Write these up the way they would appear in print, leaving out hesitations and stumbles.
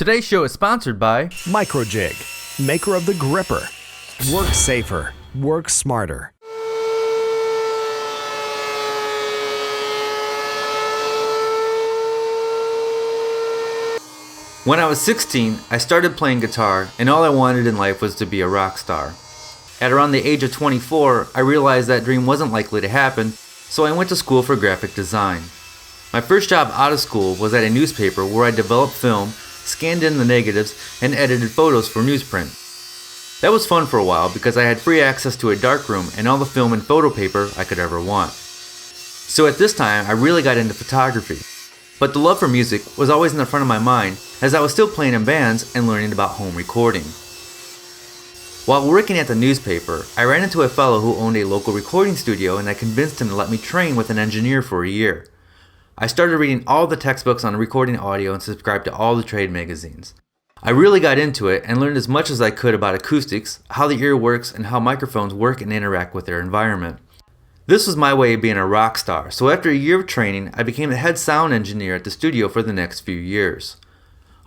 Today's show is sponsored by Microjig, maker of the gripper. Work safer, work smarter. When I was 16, I started playing guitar, and all I wanted in life was to be a rock star. At around the age of 24, I realized that dream wasn't likely to happen, so I went to school for graphic design. My first job out of school was at a newspaper where I developed film, scanned in the negatives, and edited photos for newsprint. That was fun for a while because I had free access to a darkroom and all the film and photo paper I could ever want. So at this time, I really got into photography. But the love for music was always in the front of my mind as I was still playing in bands and learning about home recording. While working at the newspaper, I ran into a fellow who owned a local recording studio, and I convinced him to let me train with an engineer for a year. I started reading all the textbooks on recording audio and subscribed to all the trade magazines. I really got into it and learned as much as I could about acoustics, how the ear works, and how microphones work and interact with their environment. This was my way of being a rock star, so after a year of training, I became the head sound engineer at the studio for the next few years.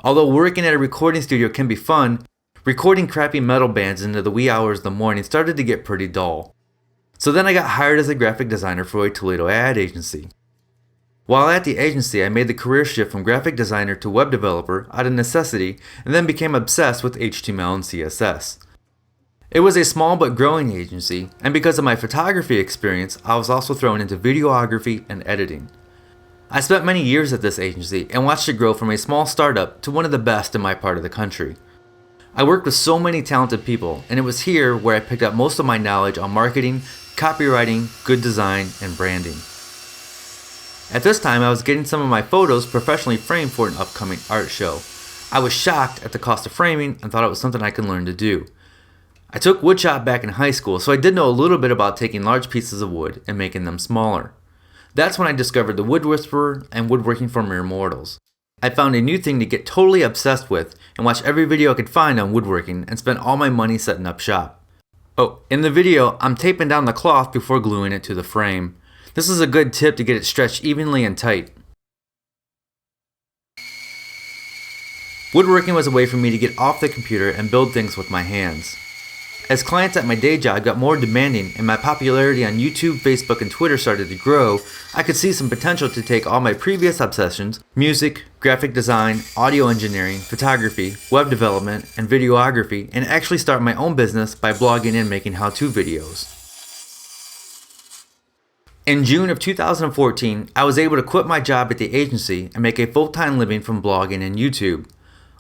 Although working at a recording studio can be fun, recording crappy metal bands into the wee hours of the morning started to get pretty dull. So then I got hired as a graphic designer for a Toledo ad agency. While at the agency, I made the career shift from graphic designer to web developer out of necessity, and then became obsessed with HTML and CSS. It was a small but growing agency, and because of my photography experience, I was also thrown into videography and editing. I spent many years at this agency and watched it grow from a small startup to one of the best in my part of the country. I worked with so many talented people, and it was here where I picked up most of my knowledge on marketing, copywriting, good design, and branding. At this time, I was getting some of my photos professionally framed for an upcoming art show. I was shocked at the cost of framing and thought it was something I could learn to do. I took woodshop back in high school, so I did know a little bit about taking large pieces of wood and making them smaller. That's when I discovered the Wood Whisperer and woodworking for mere mortals. I found a new thing to get totally obsessed with and watched every video I could find on woodworking and spent all my money setting up shop. Oh, in the video, I'm taping down the cloth before gluing it to the frame. This is a good tip to get it stretched evenly and tight. Woodworking was a way for me to get off the computer and build things with my hands. As clients at my day job got more demanding and my popularity on YouTube, Facebook, and Twitter started to grow, I could see some potential to take all my previous obsessions, music, graphic design, audio engineering, photography, web development, and videography, and actually start my own business by blogging and making how-to videos. In June of 2014, I was able to quit my job at the agency and make a full-time living from blogging and YouTube.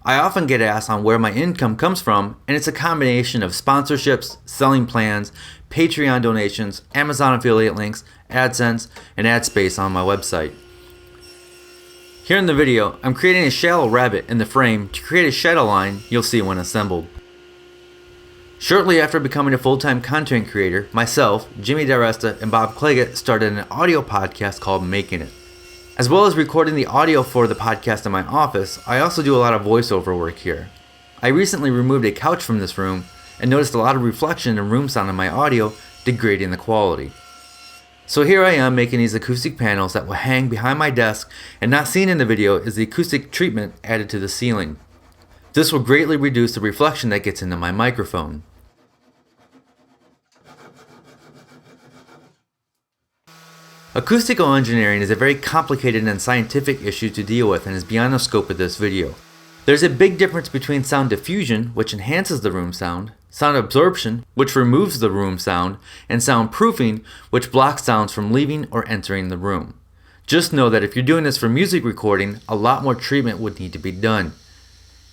I often get asked on where my income comes from, and it's a combination of sponsorships, selling plans, Patreon donations, Amazon affiliate links, AdSense, and ad space on my website. Here in the video, I'm creating a shallow rabbit in the frame to create a shadow line you'll see when assembled. Shortly after becoming a full-time content creator, myself, Jimmy DiResta, and Bob Claggett started an audio podcast called Making It. As well as recording the audio for the podcast in my office, I also do a lot of voiceover work here. I recently removed a couch from this room and noticed a lot of reflection and room sound in my audio, degrading the quality. So here I am making these acoustic panels that will hang behind my desk, and not seen in the video is the acoustic treatment added to the ceiling. This will greatly reduce the reflection that gets into my microphone. Acoustical engineering is a very complicated and scientific issue to deal with and is beyond the scope of this video. There's a big difference between sound diffusion, which enhances the room sound, sound absorption, which removes the room sound, and soundproofing, which blocks sounds from leaving or entering the room. Just know that if you're doing this for music recording, a lot more treatment would need to be done.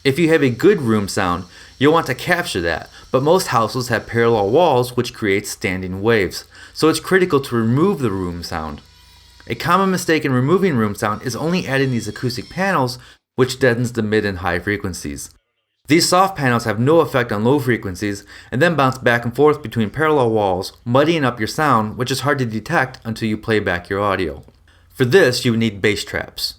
If you have a good room sound, you'll want to capture that, but most houses have parallel walls which create standing waves, so it's critical to remove the room sound. A common mistake in removing room sound is only adding these acoustic panels, which deadens the mid and high frequencies. These soft panels have no effect on low frequencies and then bounce back and forth between parallel walls, muddying up your sound, which is hard to detect until you play back your audio. For this, you would need bass traps.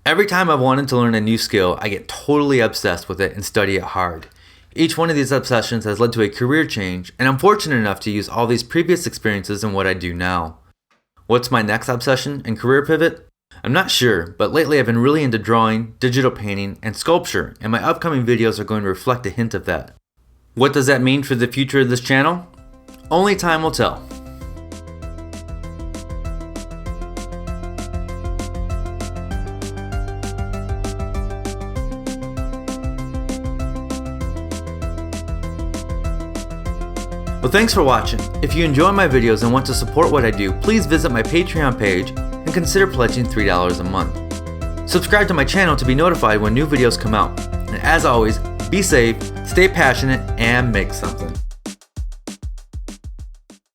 Every time I've wanted to learn a new skill, I get totally obsessed with it and study it hard. Each one of these obsessions has led to a career change, and I'm fortunate enough to use all these previous experiences in what I do now. What's my next obsession and career pivot? I'm not sure, but lately I've been really into drawing, digital painting, and sculpture, and my upcoming videos are going to reflect a hint of that. What does that mean for the future of this channel? Only time will tell. Well, thanks for watching. If you enjoy my videos and want to support what I do, please visit my Patreon page and consider pledging $3 a month. Subscribe to my channel to be notified when new videos come out. And as always, be safe, stay passionate, and make something.